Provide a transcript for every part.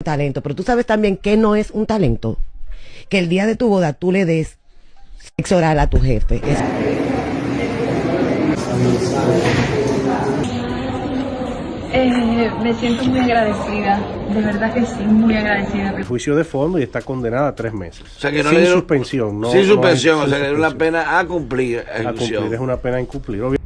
Talento, pero tú sabes también que no es un talento. Que el día de tu boda tú le des sexo oral a tu jefe. Me siento muy agradecida, de verdad que sí, muy agradecida. Juicio de fondo y está condenada a 3 meses. O sea que no sin le dieron, suspensión. Sin suspensión, o sea que le dieron una suspensión. pena a cumplir. A cumplir, es una pena a incumplir.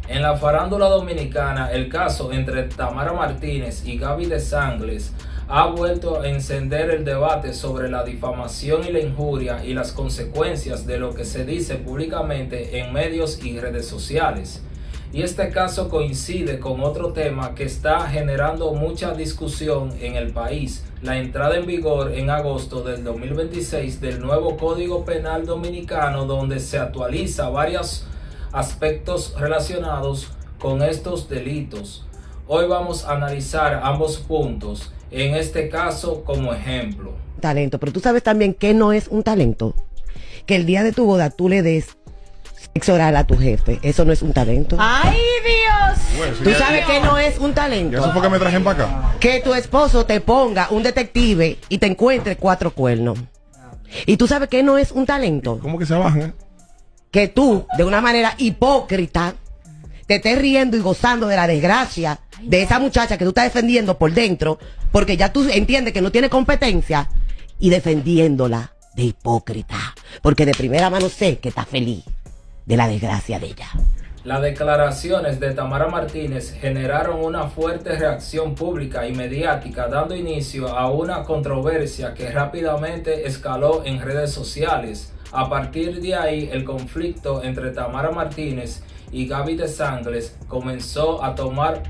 En la farándula dominicana, el caso entre Tamara Martínez y Gaby de Sangles ha vuelto a encender el debate sobre la difamación y la injuria y las consecuencias de lo que se dice públicamente en medios y redes sociales. Y este caso coincide con otro tema que está generando mucha discusión en el país: la entrada en vigor en agosto del 2026 del nuevo Código Penal Dominicano, donde se actualiza varios aspectos relacionados con estos delitos. Hoy vamos a analizar ambos puntos, en este caso como ejemplo. Talento, pero tú sabes también que no es un talento. Que el día de tu boda tú le des sexo oral a tu jefe. Eso no es un talento. ¡Ay, Dios! Bueno, Tú sabes que no es un talento. ¿Eso fue que me trajen para acá? Que tu esposo te ponga un detective y te encuentre 4 cuernos. Y tú sabes que no es un talento. ¿Cómo que se bajan, Que tú, de una manera hipócrita, te estés riendo y gozando de la desgracia de esa muchacha que tú estás defendiendo por dentro, porque ya tú entiendes que no tiene competencia, y defendiéndola de hipócrita, porque de primera mano sé que está feliz de la desgracia de ella. Las declaraciones de Tamara Martínez generaron una fuerte reacción pública y mediática, dando inicio a una controversia que rápidamente escaló en redes sociales. A partir de ahí, el conflicto entre Tamara Martínez y Gaby de Sangles comenzó a tomar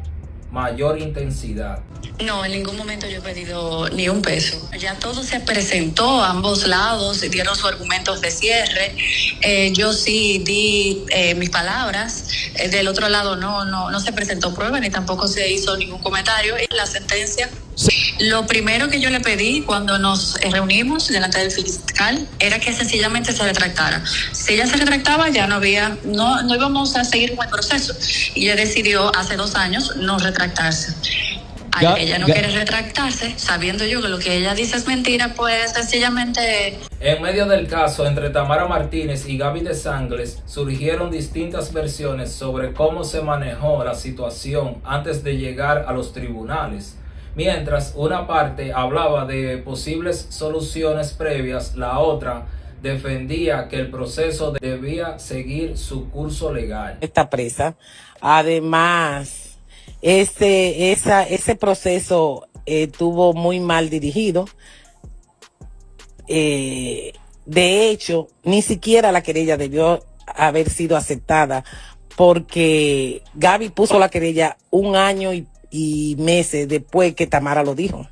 mayor intensidad. No, en ningún momento yo he pedido ni un peso. Ya todo se presentó, ambos lados dieron sus argumentos de cierre. Yo sí di mis palabras. Del otro lado no se presentó prueba ni tampoco se hizo ningún comentario. Y la sentencia, lo primero que yo le pedí cuando nos reunimos delante del fiscal era que sencillamente se retractara. Si ella se retractaba, ya no íbamos a seguir con el proceso. Y ella decidió hace 2 años no retractarse. Al que ella no quiere retractarse, sabiendo yo que lo que ella dice es mentira, pues sencillamente... En medio del caso entre Tamara Martínez y Gaby de Sangles surgieron distintas versiones sobre cómo se manejó la situación antes de llegar a los tribunales. Mientras una parte hablaba de posibles soluciones previas, la otra defendía que el proceso debía seguir su curso legal. Está presa. Además, ese proceso estuvo muy mal dirigido. De hecho, ni siquiera la querella debió haber sido aceptada, porque Gaby puso la querella 1 año y meses después que Tamara lo dijo.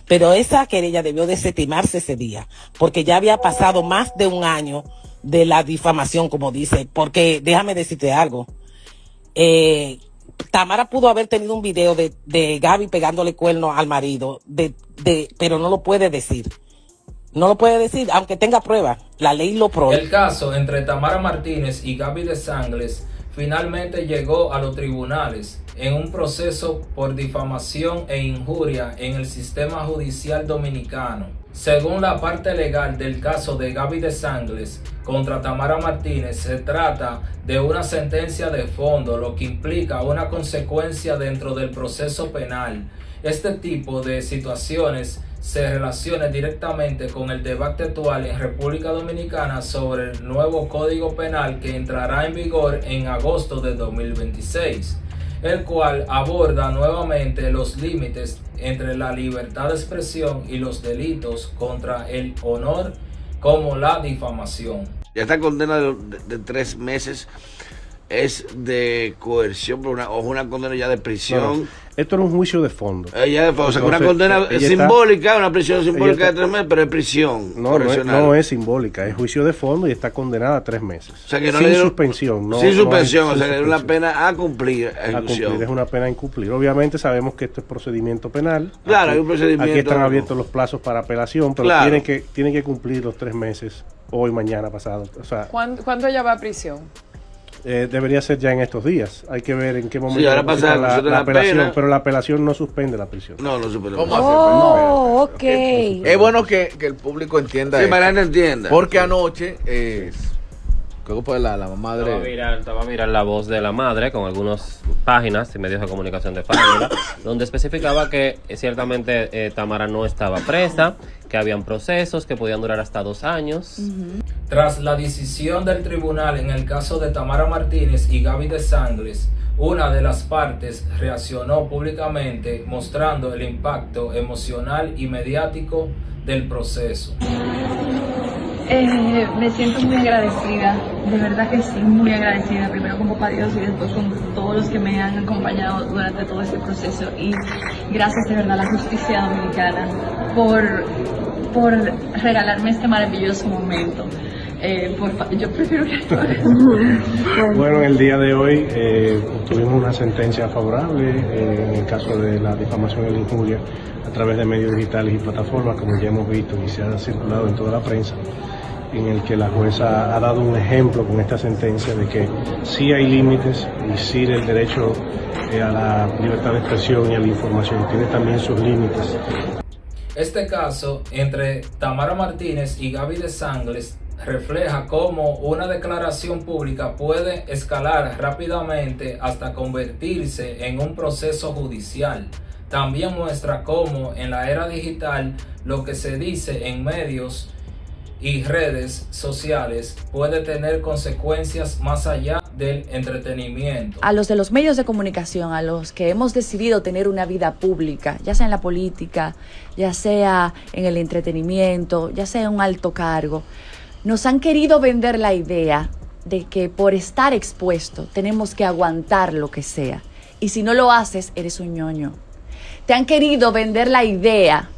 Pero esa querella debió desestimarse ese día, porque ya había pasado más de 1 año de la difamación, como dice. Porque déjame decirte algo. Tamara pudo haber tenido un video de Gaby pegándole cuernos al marido, pero no lo puede decir. No lo puede decir, aunque tenga pruebas. La ley lo prohíbe. El caso entre Tamara Martínez y Gaby de Sangles finalmente llegó a los tribunales en un proceso por difamación e injuria en el sistema judicial dominicano. Según la parte legal del caso de Gaby de Sangles contra Tamara Martínez, se trata de una sentencia de fondo, lo que implica una consecuencia dentro del proceso penal. Este tipo de situaciones se relaciona directamente con el debate actual en República Dominicana sobre el nuevo Código Penal que entrará en vigor en agosto de 2026, el cual aborda nuevamente los límites entre la libertad de expresión y los delitos contra el honor, como la difamación. Ya esta condena de 3 meses es de coerción o una condena ya de prisión. No, esto era un juicio de fondo. O sea, una condena simbólica, una prisión simbólica de 3 meses, pero es prisión. No es simbólica, es juicio de fondo y está condenada a 3 meses. O sea que no sin le dieron, suspensión. Sin suspensión, o sea, le dieron una pena a cumplir. A cumplir, es una pena a incumplir. Obviamente sabemos que esto es procedimiento penal. Claro, hay un procedimiento. Aquí están abiertos los plazos para apelación, pero claro, tienen que cumplir los 3 meses, hoy, mañana, pasado. O sea, ¿Cuándo ella va a prisión? debería ser ya en estos días. Hay que ver en qué momento Sí, ahora pasa la apelación, pena. pero la apelación no suspende la prisión. No, no supe. ¿Cómo hace? Oh, ok. Es bueno que el público entienda Sí, esto, para que la gente entienda. porque anoche, creo que fue la madre. Estaba viral la voz de la madre con algunas páginas y medios de comunicación de farándula, donde especificaba que ciertamente Tamara no estaba presa, que habían procesos que podían durar hasta 2 años. Tras la decisión del tribunal en el caso de Tamara Martínez y Gaby de Sangles, una de las partes reaccionó públicamente mostrando el impacto emocional y mediático del proceso. Me siento muy agradecida, de verdad que sí, muy agradecida, primero con papá Dios y después con todos los que me han acompañado durante todo este proceso, y gracias de verdad a la justicia dominicana por regalarme este maravilloso momento. Yo prefiero que Bueno, en el día de hoy obtuvimos una sentencia favorable en el caso de la difamación y la injuria a través de medios digitales y plataformas, como ya hemos visto y se ha circulado en toda la prensa, en el que la jueza ha dado un ejemplo con esta sentencia de que sí hay límites y sí el derecho a la libertad de expresión y a la información tiene también sus límites. Este caso entre Tamara Martínez y Gaby de Sangles refleja cómo una declaración pública puede escalar rápidamente hasta convertirse en un proceso judicial. También muestra cómo en la era digital lo que se dice en medios y redes sociales puede tener consecuencias más allá del entretenimiento. A los de los medios de comunicación, a los que hemos decidido tener una vida pública, ya sea en la política, ya sea en el entretenimiento, ya sea en un alto cargo, nos han querido vender la idea de que por estar expuesto tenemos que aguantar lo que sea. Y si no lo haces, eres un ñoño. Te han querido vender la idea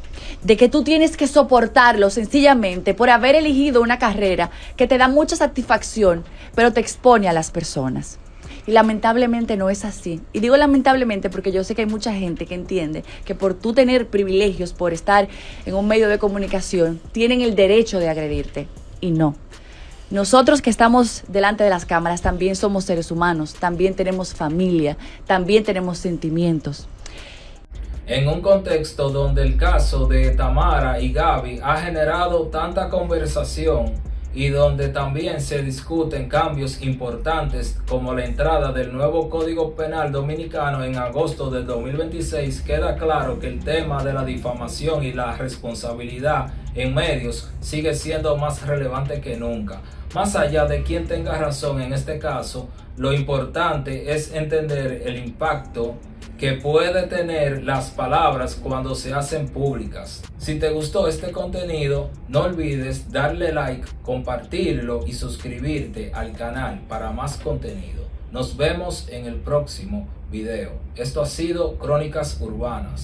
de que tú tienes que soportarlo sencillamente por haber elegido una carrera que te da mucha satisfacción, pero te expone a las personas. Y lamentablemente no es así. Y digo lamentablemente porque yo sé que hay mucha gente que entiende que por tú tener privilegios, por estar en un medio de comunicación, tienen el derecho de agredirte. Y no. Nosotros que estamos delante de las cámaras también somos seres humanos, también tenemos familia, también tenemos sentimientos. En un contexto donde el caso de Tamara y Gaby ha generado tanta conversación y donde también se discuten cambios importantes como la entrada del nuevo Código Penal Dominicano en agosto del 2026, queda claro que el tema de la difamación y la responsabilidad en medios sigue siendo más relevante que nunca. Más allá de quién tenga razón en este caso, lo importante es entender el impacto que puede tener las palabras cuando se hacen públicas. Si te gustó este contenido, no olvides darle like, compartirlo y suscribirte al canal para más contenido. Nos vemos en el próximo video. Esto ha sido Crónicas Urbanas.